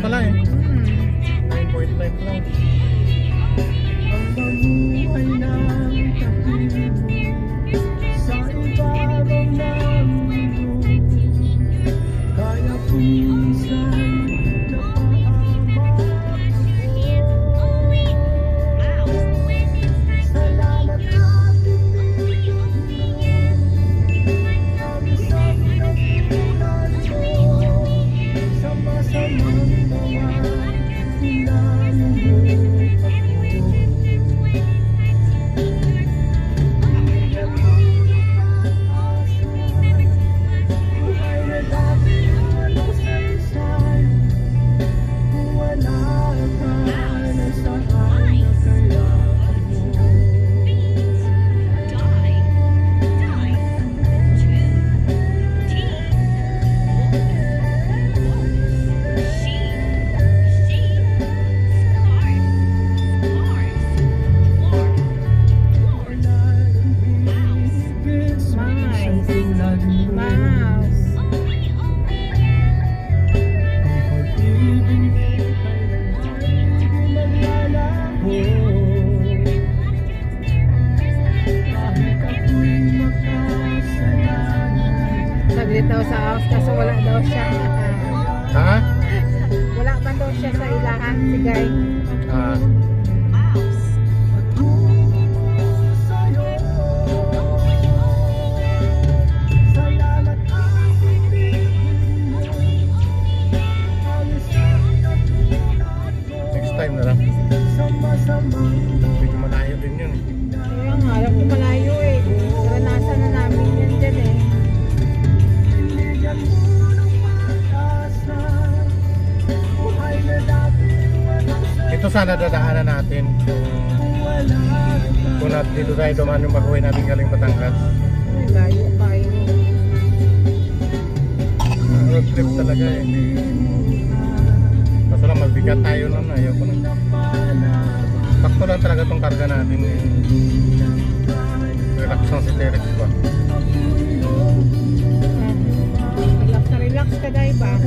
pala eh. 9.5 lang. Saglit daw sa house kasi wala daw siya. Ha? Wala ba daw siya sa ilahan, si Guy? Next time na lang. Medyo malayo din yun eh. Kaya nga, alam ko malayo eh. Naranasan na namin yan dyan eh. Ito sana dadaanan natin kung dito tayo dumaan yung baguhin natin galing Batangas. Ay, layo pa yun. Road trip talaga eh. Kaso lang magbigat tayo nun, ayaw ko nun. Sakto lang talaga tong karga natin eh. Relax lang si Terex pa. Relax na relax ka dahil ba?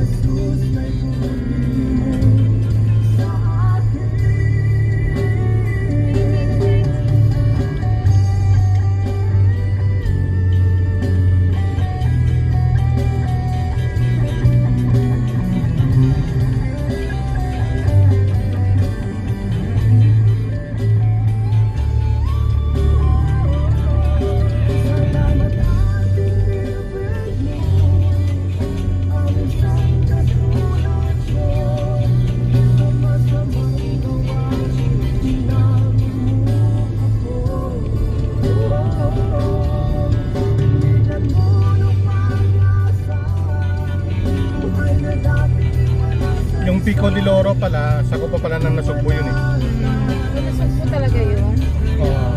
Yung Pico de Loro pala, sako pa pala ng Nasugbo yun eh. Nasugbo talaga yun? Oo.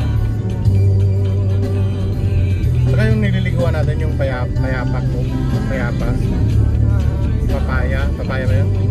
Saka yung nililiguan natin yung payapa ko. Payapa. Papaya. Papaya ba yun?